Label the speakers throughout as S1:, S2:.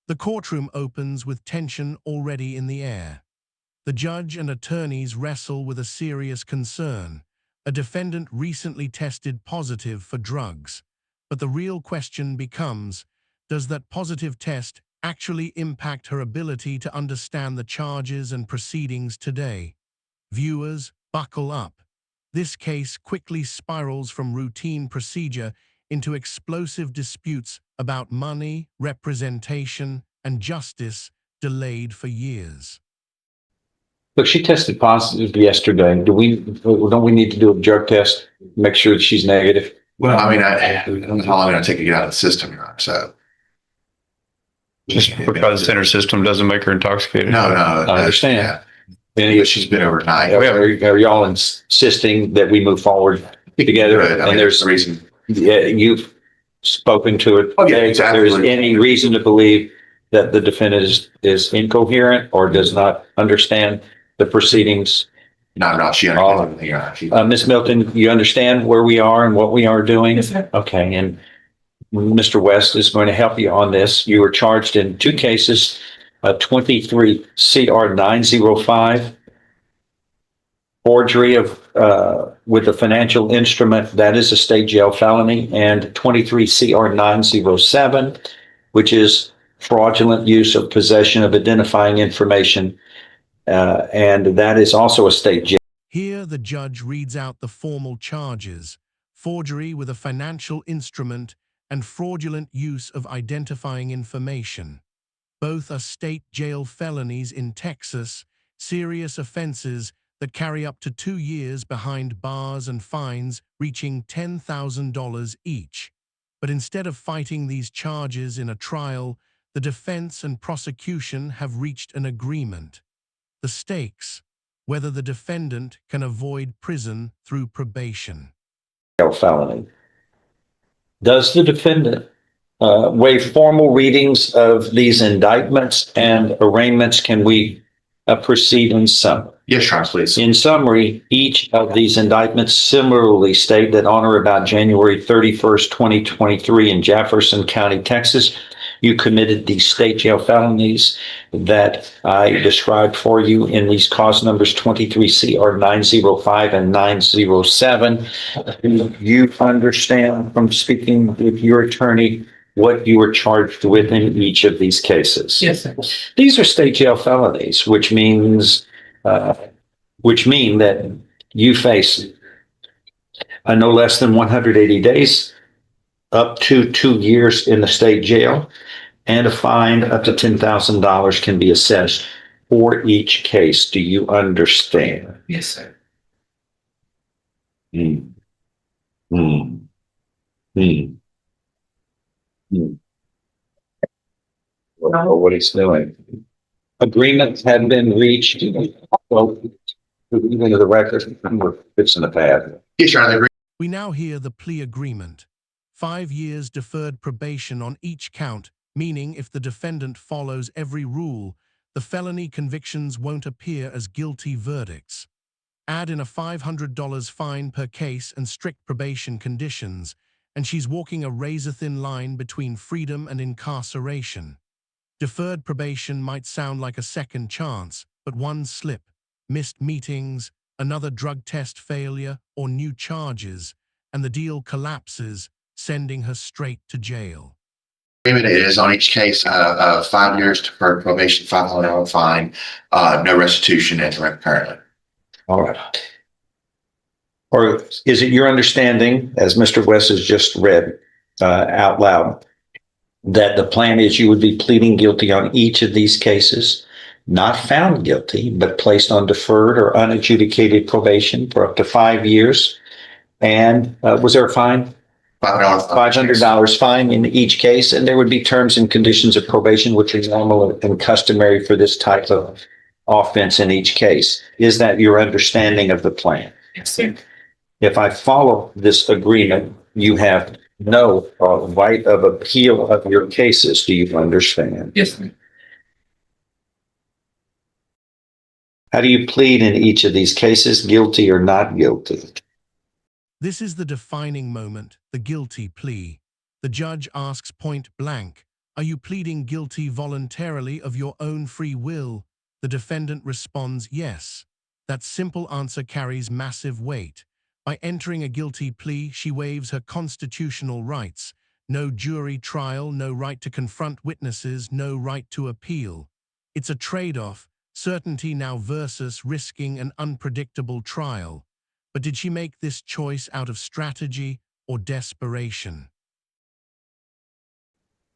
S1: The courtroom opens with tension already in the air. The judge and attorneys wrestle with a serious concern. A defendant recently tested positive for drugs. But the real question becomes, does that positive test actually impact her ability to understand the charges and proceedings today? Viewers, buckle up. This case quickly spirals from routine procedure into explosive disputes about money, representation, and justice delayed for years.
S2: Look, she tested positive yesterday. Don't we need to do a drug test, make sure that she's negative?
S3: Well, I mean, I don't know how long it'll take to get out of the system, so.
S4: Just because it's in her system doesn't make her intoxicated.
S3: No,
S2: I understand.
S3: Yeah.
S2: Any,
S3: But she's been overnight.
S2: are y'all insisting that we move forward together?
S3: Good. I mean,
S2: And there's
S3: a reason.
S2: Yeah, you've spoken to it.
S3: Oh, yeah, exactly.
S2: There is any reason to believe that the defendant is incoherent or does not understand the proceedings?
S3: No, she understands everything.
S2: Ms. Milton, you understand where we are and what we are doing?
S5: Yes, sir.
S2: Okay, and Mr. West is going to help you on this. You were charged in two cases, 23 CR 905, forgery of with a financial instrument, that is a state jail felony, and 23 CR 907, which is fraudulent use of possession of identifying information, and that is also a state jail.
S1: Here, the judge reads out the formal charges: forgery with a financial instrument and fraudulent use of identifying information. Both are state jail felonies in Texas, serious offenses that carry up to 2 years behind bars and fines reaching $10,000 each. But instead of fighting these charges in a trial, the defense and prosecution have reached an agreement. The stakes: whether the defendant can avoid prison through probation.
S2: Felony. Does the defendant waive formal readings of these indictments and arraignments? Can we proceed in summary?
S3: Yes, Your Honor, please.
S2: In summary, each of these indictments similarly state that on or about January 31st, 2023 in Jefferson County, Texas, you committed these state jail felonies that I described for you in these cause numbers 23 CR 905 and 907. You understand from speaking with your attorney what you were charged with in each of these cases?
S5: Yes, sir.
S2: These are state jail felonies, which mean that you face no less than 180 days, up to 2 years in the state jail, and a fine up to $10,000 can be assessed for each case. Do you understand?
S5: Yes, sir.
S2: Hmm. Hmm. Hmm. Hmm. What he's doing. Agreements have been reached. Well, even to the record, we're fixing the pad.
S3: Yes, Your Honor.
S1: We now hear the plea agreement. 5 years deferred probation on each count, meaning if the defendant follows every rule, the felony convictions won't appear as guilty verdicts. Add in a $500 fine per case and strict probation conditions, and she's walking a razor-thin line between freedom and incarceration. Deferred probation might sound like a second chance, but one slip, missed meetings, another drug test failure, or new charges, and the deal collapses, sending her straight to jail.
S3: Agreement is on each case, 5 years deferred probation, $500 fine, no restitution and rent currently.
S2: All right. Or is it your understanding, as Mr. West has just read out loud, that the plan is you would be pleading guilty on each of these cases, not found guilty, but placed on deferred or unadjudicated probation for up to 5 years? And was there a fine? $500 fine in each case, and there would be terms and conditions of probation, which is normal and customary for this type of offense in each case. Is that your understanding of the plan?
S5: Yes, sir.
S2: If I follow this agreement, you have no right of appeal of your cases. Do you understand?
S5: Yes, sir.
S2: How do you plead in each of these cases, guilty or not guilty?
S1: This is the defining moment, the guilty plea. The judge asks point blank, Are you pleading guilty voluntarily of your own free will? The defendant responds yes. That simple answer carries massive weight. By entering a guilty plea, she waives her constitutional rights. No jury trial, no right to confront witnesses, no right to appeal. It's a trade-off, certainty now versus risking an unpredictable trial. But did she make this choice out of strategy or desperation?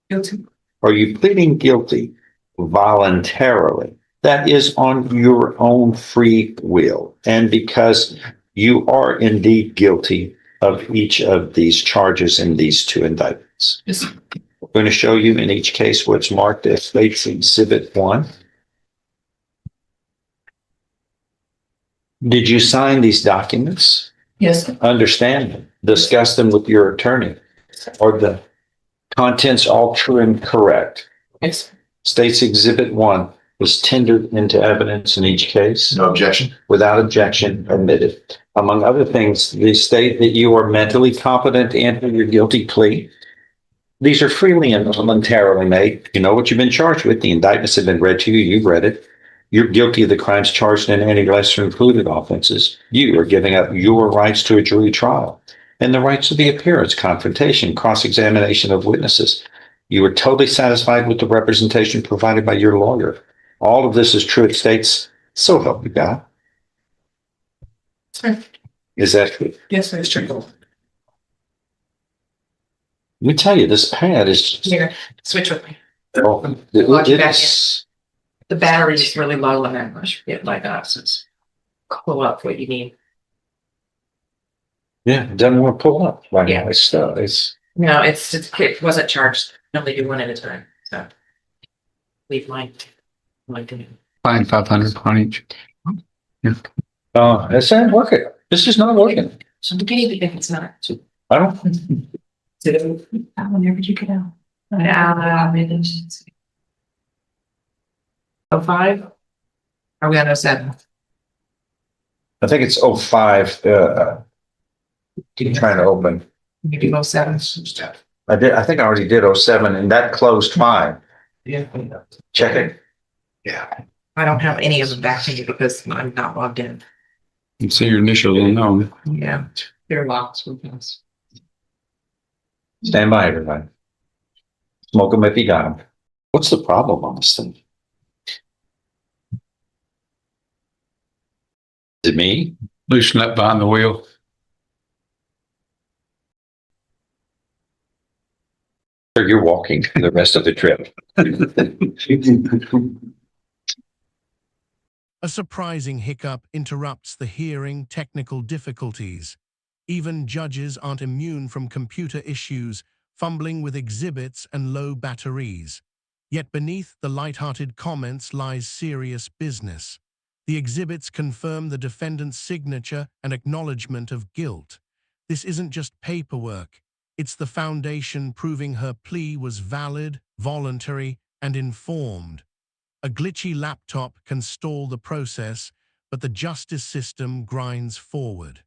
S5: Guilty.
S2: Are you pleading guilty voluntarily? That is on your own free will. And because you are indeed guilty of each of these charges in these two indictments.
S5: Yes.
S2: We're going to show you in each case what's marked as State's Exhibit 1. Did you sign these documents?
S5: Yes.
S2: Understand them? Discuss them with your attorney? Are the contents all true and correct?
S5: Yes.
S2: State's Exhibit 1 was tendered into evidence in each case.
S3: No objection.
S2: Without objection, admitted. Among other things, they state that you are mentally competent to enter your guilty plea. These are freely and voluntarily made. You know what you've been charged with. The indictments have been read to you. You've read it. You're guilty of the crimes charged in any lesser included offenses. You are giving up your rights to a jury trial and the rights to the appearance, confrontation, cross-examination of witnesses. You are totally satisfied with the representation provided by your lawyer. All of this is true. It states, so help you God.
S5: Sir.
S2: Is that true?
S5: Yes, it's true.
S2: Let me tell you, this pad is just,
S5: Here, switch with me.
S2: oh,
S5: Log you
S2: it
S5: back
S2: is,
S5: The battery is really low on that much. Get like that. It's pull up what you need.
S2: yeah, it doesn't want to pull up right
S5: Yeah.
S2: now. It's
S5: No, it wasn't charged. I only do one at a time. So leave mine.
S4: Fine, 500 on each.
S2: it's not working. This is not working.
S5: So the guinea pig, it's not.
S2: I don't,
S5: Whenever you get out. Oh, 05? Are we on 07?
S2: I think it's 05, keep trying to open.
S5: Maybe 07.
S2: I think I already did 07 and that closed fine.
S5: Yeah.
S2: Check it.
S3: Yeah.
S5: I don't have any of them back to you because I'm not logged in.
S4: You can see your initials on them.
S5: Yeah, they're locked with us.
S2: Stand by, everybody. Smoke them if you got them. What's the problem on this thing? Is it me?
S4: Loosen up behind the wheel.
S2: Or you're walking the rest of the trip?
S1: A surprising hiccup interrupts the hearing. Technical difficulties. Even judges aren't immune from computer issues, fumbling with exhibits and low batteries. Yet beneath the light-hearted comments lies serious business. The exhibits confirm the defendant's signature and acknowledgement of guilt. This isn't just paperwork. It's the foundation proving her plea was valid, voluntary, and informed. A glitchy laptop can stall the process, but the justice system grinds forward.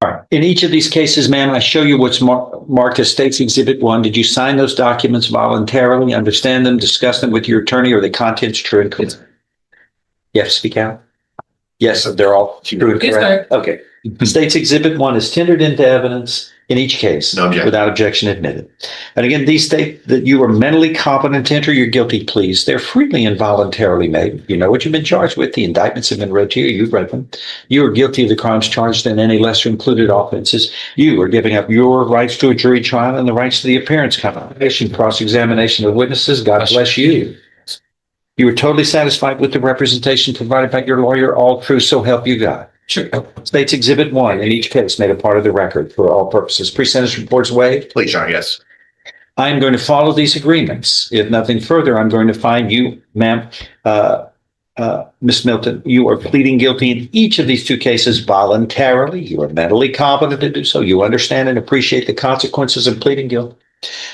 S2: All right. In each of these cases, ma'am, I show you what's marked as State's Exhibit 1. Did you sign those documents voluntarily, understand them, discuss them with your attorney, or are the contents true and correct? Yes, speak out. Yes, they're all true and
S5: Yes,
S2: correct. Okay. State's Exhibit 1 is tendered into evidence in each case.
S3: No objection.
S2: Without objection admitted. And again, these state that you are mentally competent to enter your guilty pleas. They're freely and voluntarily made. You know what you've been charged with. The indictments have been read to you. You've read them. You are guilty of the crimes charged in any lesser included offenses. You are giving up your rights to a jury trial and the rights to the appearance, confrontation, cross-examination of witnesses. God bless you. You were totally satisfied with the representation provided by your lawyer. All true, so help you God.
S5: Sure.
S2: State's Exhibit 1 in each case made a part of the record for all purposes. Pre-sentence reports waived.
S3: Please, Your Honor, yes.
S2: I'm going to follow these agreements. If nothing further, I'm going to find you, ma'am, Ms. Milton, you are pleading guilty in each of these two cases voluntarily. You are mentally competent to do so. You understand and appreciate the consequences of pleading guilty.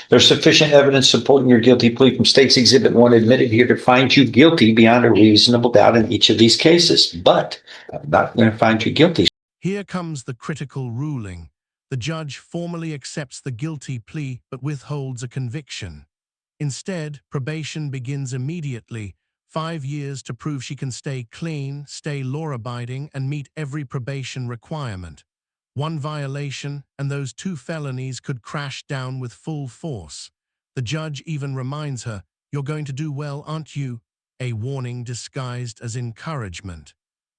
S2: There's sufficient evidence supporting your guilty plea from State's Exhibit 1 admitted here to find you guilty beyond a reasonable doubt in each of these cases. But I'm not going to find you guilty.
S1: Here comes the critical ruling. The judge formally accepts the guilty plea but withholds a conviction. Instead, probation begins immediately, 5 years to prove she can stay clean, stay law-abiding, and meet every probation requirement. One violation, and those 2 felonies could crash down with full force. The judge even reminds her, "You're going to do well, aren't you?" A warning disguised as encouragement.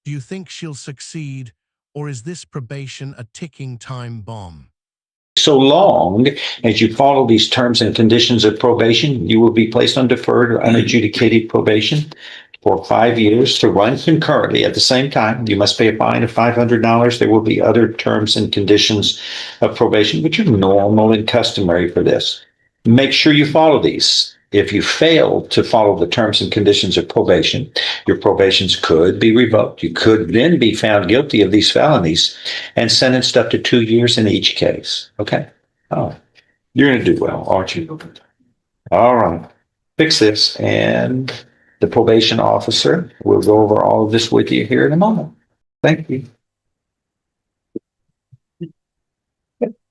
S1: Do you think she'll succeed, or is this probation a ticking time bomb?
S2: So long as you follow these terms and conditions of probation, you will be placed on deferred or unadjudicated probation for 5 years to run concurrently. At the same time, you must pay a fine of $500. There will be other terms and conditions of probation, which are normal and customary for this. Make sure you follow these. If you fail to follow the terms and conditions of probation, your probations could be revoked. You could then be found guilty of these felonies and sentenced up to 2 years in each case. Okay? Oh, you're going to do well, aren't you? All right. Fix this, and the probation officer will go over all of this with you here in a moment. Thank you.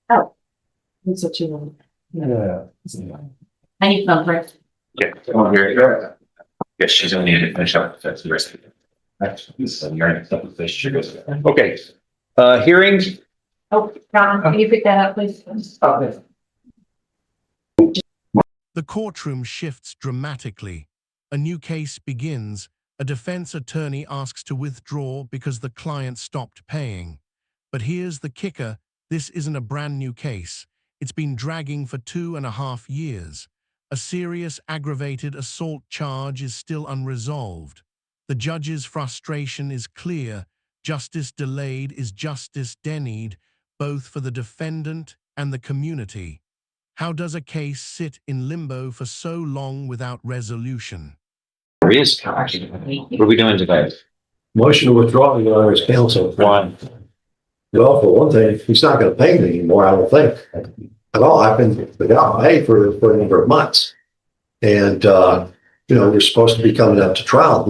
S5: Oh, that's what you want.
S2: Yeah.
S5: I need comfort.
S3: Yeah. Oh, here you go. Yes, she's only need to finish up the rest of it.
S2: Okay. Hearings.
S5: Oh, Ron, can you pick that up, please?
S1: The courtroom shifts dramatically. A new case begins. A defense attorney asks to withdraw because the client stopped paying. But here's the kicker. This isn't a brand new case. It's been dragging for 2.5 years. A serious aggravated assault charge is still unresolved. The judge's frustration is clear. Justice delayed is justice denied, both for the defendant and the community. How does a case sit in limbo for so long without resolution?
S2: There is. What are we doing today?
S6: Motion to withdraw the honor's counsel.
S2: Why?
S6: Well, for one thing, he's not gonna pay me anymore, I don't think, at all. I've been without pay for a number of months. And, we're supposed to be coming up to trial.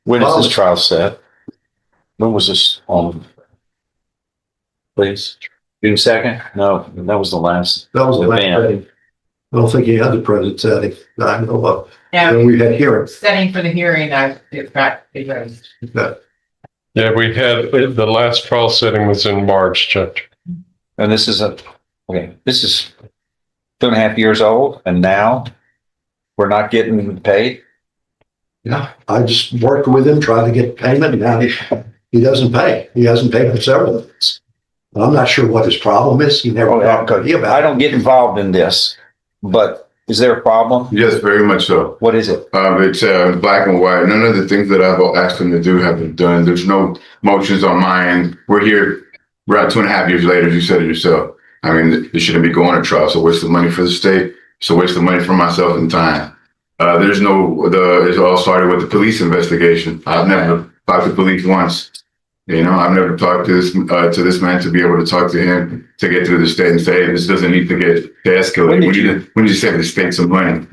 S2: When is this trial set? When was this on? Please? June 2nd? No, that was the last.
S6: That was the last
S2: event.
S6: setting. I don't think he had the present setting. I know of.
S5: Yeah,
S6: When we had hearings.
S5: setting for the hearing, it's got,
S7: Yeah, we had, the last trial setting was in March, Judge.
S2: And this is this is 2.5 years old, and now we're not getting paid.
S6: Yeah, I just worked with him, tried to get payment, and now he doesn't pay. He hasn't paid for several months. I'm not sure what his problem is. He never talked to me
S2: I
S6: about it.
S2: don't get involved in this, but is there a problem?
S8: Yes, very much so.
S2: What is it?
S8: It's black and white. None of the things that I've asked him to do have been done. There's no motions on my end. We're here. We're at 2.5 years later. You said it yourself. I mean, this shouldn't be going to trial. So waste of money for the state. So waste of money for myself and time. It all started with the police investigation. I've never talked to police once. I've never talked to this man to be able to talk to him to get through the state and say, hey, this doesn't need to get to escalate. When did you save the state some money?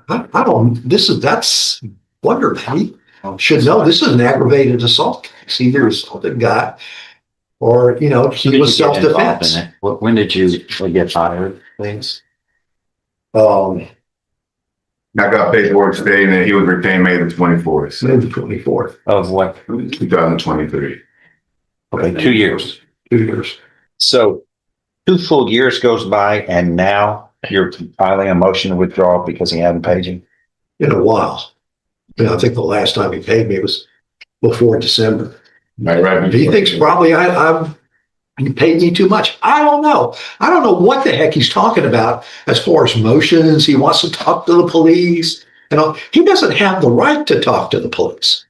S6: That's wonder. He should know this is an aggravated assault case. Either assaulted guy or, he was self-defense.
S2: When did you get hired, please?
S8: I got paperwork today and he was retained May the 24th,
S6: May the 24th.
S2: Of what?
S8: 2023.
S2: Okay, 2 years.
S6: 2 years.
S2: So 2 full years goes by, and now you're filing a motion to withdraw because he hadn't paid you?
S6: In a while. I think the last time he paid me was before December.
S8: Right.
S6: He thinks probably he paid me too much. I don't know. I don't know what the heck he's talking about as far as motions. He wants to talk to the police. He doesn't have the right to talk to the police.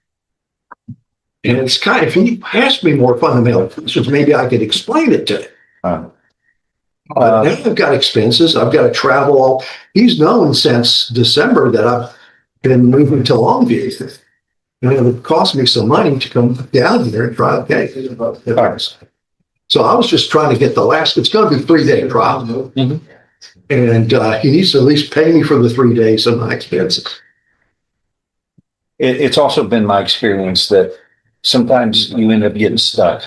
S6: And it's if he asked me more fundamental questions, maybe I could explain it to him. But now I've got expenses. I've got to travel. He's known since December that I've been moving to Longview. And it would cost me some money to come down here and try the case. So I was just trying to get it's going to be 3-day trial.
S2: Mhm.
S6: And he needs to at least pay me for the 3 days of my expenses.
S2: It's also been my experience that sometimes you end up getting stuck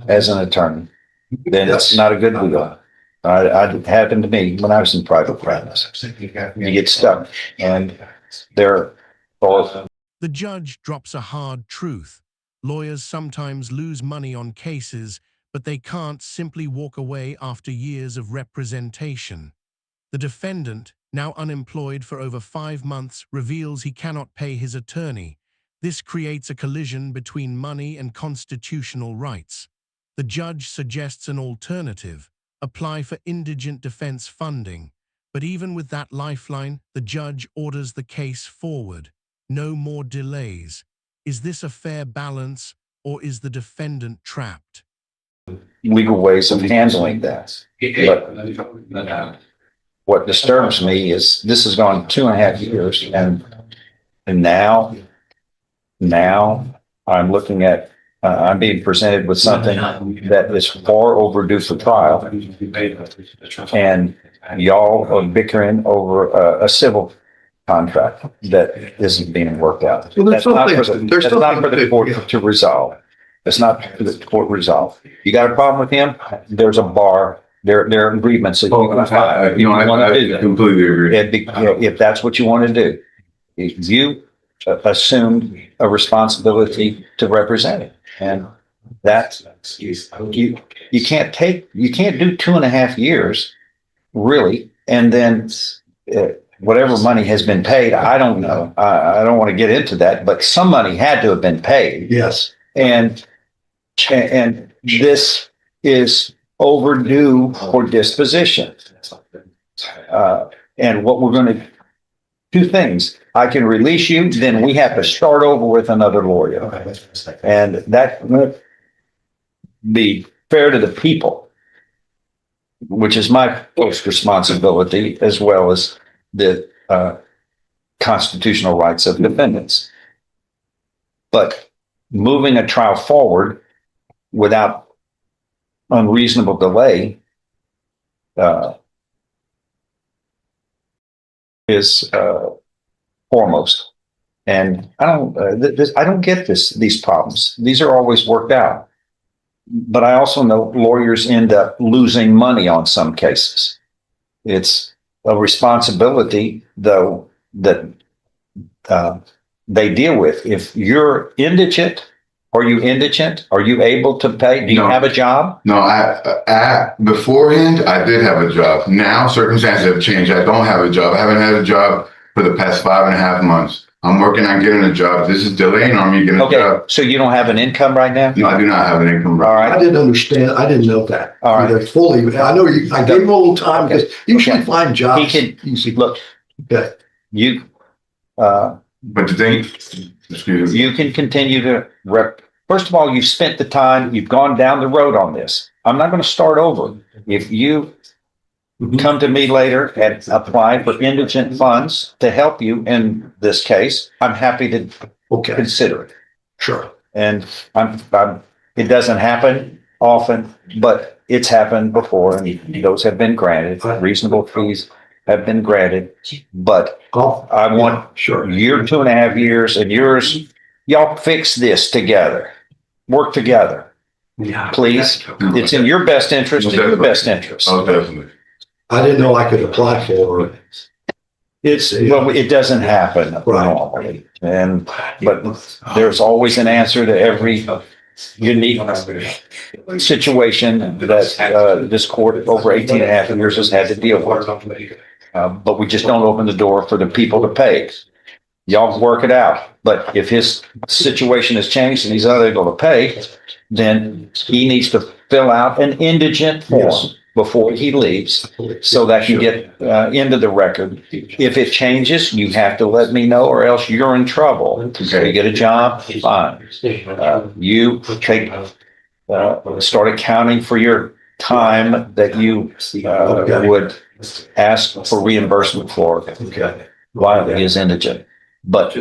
S2: as an attorney. Then it's not a good deal. It happened to me when I was in private practice. You get stuck and there are
S1: The judge drops a hard truth. Lawyers sometimes lose money on cases, but they can't simply walk away after years of representation. The defendant, now unemployed for over 5 months, reveals he cannot pay his attorney. This creates a collision between money and constitutional rights. The judge suggests an alternative: apply for indigent defense funding. But even with that lifeline, the judge orders the case forward. No more delays. Is this a fair balance, or is the defendant trapped?
S2: legal ways of handling that. But what disturbs me is this has gone 2.5 years and now I'm looking at, I'm being presented with something that is far overdue for trial. And y'all are bickering over a civil contract that isn't being worked out.
S6: Well,
S2: That's not for the court to resolve. It's not for the court to resolve. You got a problem with him? There's a bar. There are agreements that you can file. If you want to do that.
S8: Completely agree.
S2: If that's what you want to do, if you assumed a responsibility to represent it, and that you can't do 2.5 years really, and then whatever money has been paid, I don't know. I don't want to get into that, but some money had to have been paid.
S6: Yes.
S2: And this is overdue for disposition. And what we're going to, 2 things. I can release you, then we have to start over with another lawyer. And that won't be fair to the people, which is my first responsibility, as well as the constitutional rights of defendants. But moving a trial forward without unreasonable delay is foremost. And I don't get these problems. These are always worked out. But I also know lawyers end up losing money on some cases. It's a responsibility, though, that they deal with. If you're indigent, are you indigent? Are you able to pay? Do you have a job?
S8: No, I beforehand, I did have a job. Now circumstances have changed. I don't have a job. I haven't had a job for the past 5.5 months. I'm working on getting a job. This is delaying on me getting a job.
S2: So you don't have an income right now?
S8: No, I do not have an income.
S2: All right.
S6: I didn't understand. I didn't know that.
S2: All right.
S6: Either fully. I know I gave him a little time because you should find jobs.
S2: He can, look,
S6: Okay.
S2: you,
S8: But the thing, excuse me.
S2: you can continue to first of all, you've spent the time, you've gone down the road on this. I'm not going to start over. If you come to me later and apply for indigent funds to help you in this case, I'm happy to consider it.
S6: Sure.
S2: And it doesn't happen often, but it's happened before, and those have been granted. Reasonable fees have been granted, but I want
S6: sure.
S2: your 2.5 years and yours. Y'all fix this together. Work together, please. It's in your best interest, in your best interest.
S8: Oh, definitely.
S6: I didn't know I could apply for it.
S2: It doesn't happen normally, but there's always an answer to every unique situation that this court over 18.5 years has had to deal with. But we just don't open the door for the people to pay. Y'all work it out. But if his situation has changed and he's unable to pay, then he needs to fill out an indigent form before he leaves, so that can get into the record. If it changes, you have to let me know, or else you're in trouble. So you get a job, fine. You take, start accounting for your time that you would ask for reimbursement for while he is indigent. But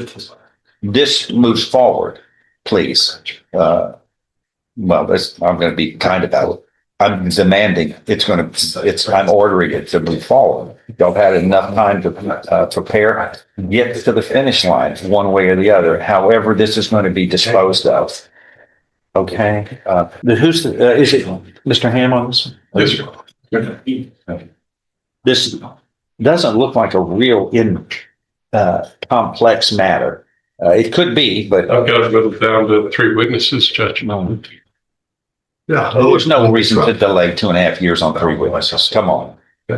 S2: this moves forward, please. I'm going to be kind about it. I'm demanding I'm ordering it to move forward. Y'all had enough time to prepare, get to the finish line one way or the other, however this is going to be disposed of. Okay. Is it Mr. Ham on this?
S8: Yes, sir.
S2: This doesn't look like a real complex matter. It could be, but
S7: I've got to go down to 3 witnesses, Judge.
S2: no,
S6: Yeah.
S2: there's no reason to delay 2.5 years on 3 witnesses. Come on.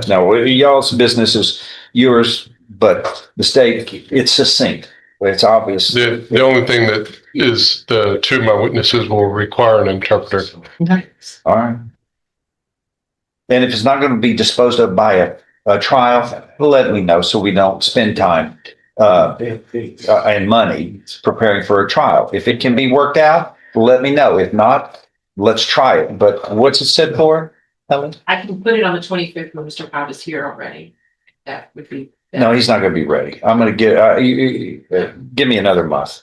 S2: No, y'all's business is yours, but the state, it's succinct. It's obvious.
S7: The only thing that is the 2 of my witnesses will require an interpreter.
S2: All right. And if it's not going to be disposed of by a trial, let me know so we don't spend time and money preparing for a trial. If it can be worked out, let me know. If not, let's try it. But what's it set for, Helen?
S5: I can put it on the 25th when Mr. Cobb is here already. That would be.
S2: No, he's not going to be ready. I'm going to give me another month,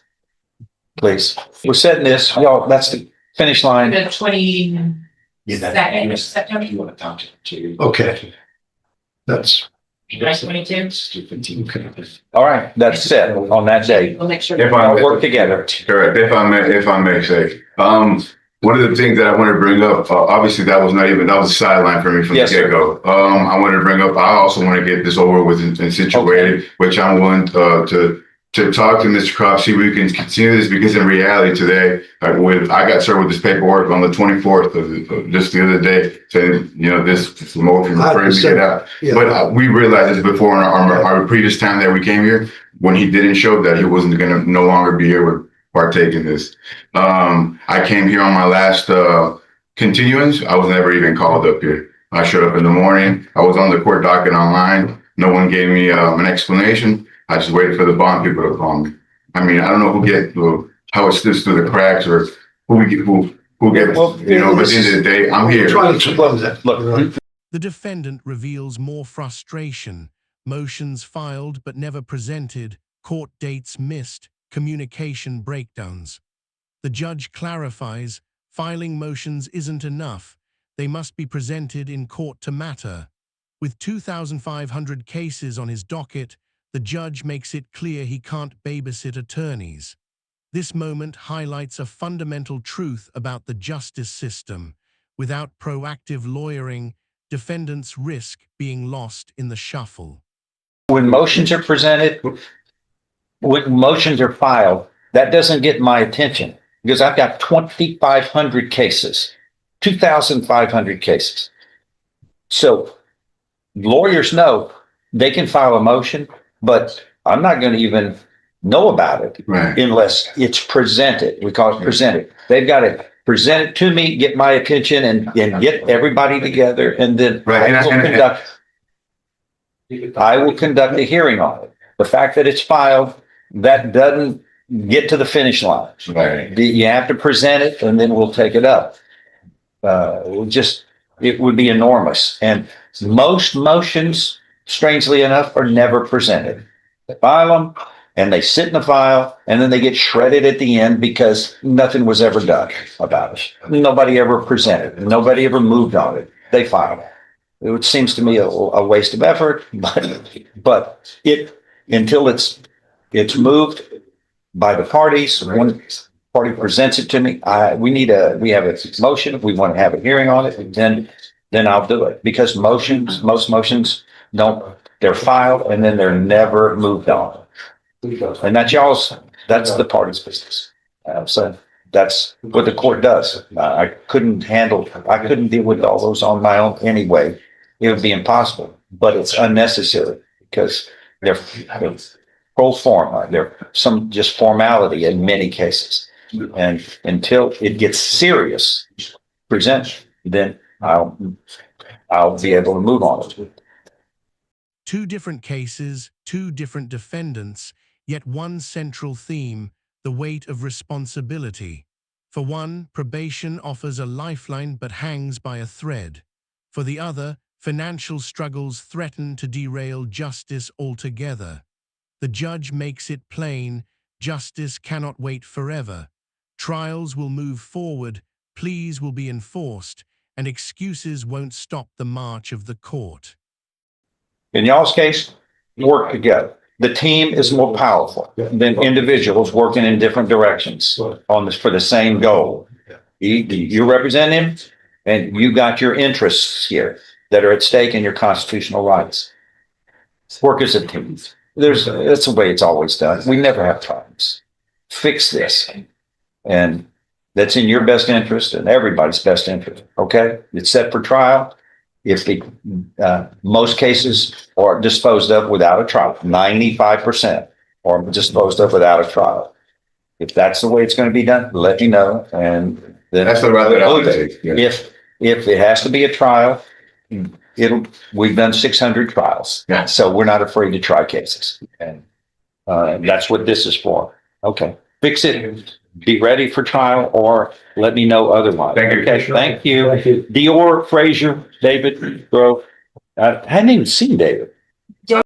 S2: please. We're setting this, y'all, that's the finish line.
S5: The 22nd of September,
S6: Okay. That's,
S5: 2022.
S6: okay.
S2: All right, that's set on that date.
S5: We'll make sure.
S8: If
S2: We'll work together.
S8: Correct. If I may say, one of the things that I want to bring up, obviously that was a sideline for me from
S2: Yes,
S8: the
S2: sir.
S8: get-go. I wanted to bring up, I also want to get this over with and situated, which I'm willing to talk to Mr. Cobb, see if we can continue this, because in reality today, I got started with this paperwork on the 24th of just the other day, saying, this motion referring to get out.
S6: Yeah.
S8: But we realized this before in our previous time that we came here, when he didn't show that he wasn't going to no longer be able to partake in this. I came here on my last continuance. I was never even called up here. I showed up in the morning. I was on the court docket online. No one gave me an explanation. I just waited for the bond people to call me. I mean, I don't know how it slips through the cracks or who gets, but at the end of the day, I'm here.
S6: Try to close that.
S2: Look,
S1: The defendant reveals more frustration, motions filed but never presented, court dates missed, communication breakdowns. The judge clarifies, filing motions isn't enough. They must be presented in court to matter. With 2,500 cases on his docket, the judge makes it clear he can't babysit attorneys. This moment highlights a fundamental truth about the justice system. Without proactive lawyering, defendants risk being lost in the shuffle.
S2: when motions are presented, when motions are filed, that doesn't get my attention because I've got 2,500 cases, 2,500 cases. So lawyers know they can file a motion, but I'm not going to even know about it
S8: Right.
S2: unless it's presented. We call it presented. They've got to present it to me, get my attention, and get everybody together, and then
S8: Right.
S2: I will conduct a hearing on it. The fact that it's filed, that doesn't get to the finish line.
S8: Right.
S2: You have to present it, and then we'll take it up. It would be enormous. And most motions, strangely enough, are never presented. They file them, and they sit in the file, and then they get shredded at the end because nothing was ever done about it. Nobody ever presented. Nobody ever moved on it. They filed it. It seems to me a waste of effort, but until it's moved by the parties, one party presents it to me, we have a motion, if we want to have a hearing on it, then I'll do it. Because most motions they're filed and then they're never moved on. And that's the party's business. So that's what the court does. I couldn't deal with all those on my own anyway. It would be impossible, but it's unnecessary because they're pro forma. They're some just formality in many cases. And until it gets serious, then I'll be able to move on it.
S1: Two different cases, two different defendants, yet one central theme, the weight of responsibility. For one, probation offers a lifeline but hangs by a thread. For the other, financial struggles threaten to derail justice altogether. The judge makes it plain, justice cannot wait forever. Trials will move forward, pleas will be enforced, and excuses won't stop the march of the court.
S2: In y'all's case, work together. The team is more powerful than individuals working in different directions for the same goal. You represent him, and you got your interests here. that are at stake in your constitutional rights. Work as a team. That's the way it's always done. We never have problems. Fix this. And that's in your best interest and everybody's best interest. Okay? It's set for trial. If the most cases are disposed of without a trial, 95% are disposed of without a trial. If that's the way it's going to be done, let me know. And then
S8: That's the route that I would take. Yeah.
S2: if it has to be a trial, we've done 600 trials.
S8: Yeah.
S2: So we're not afraid to try cases. And that's what this is for. Okay. Fix it. Be ready for trial or let me know otherwise.
S8: Thank you.
S2: Okay. Thank you. Dior, Frazier, David, Grove. I hadn't even seen David.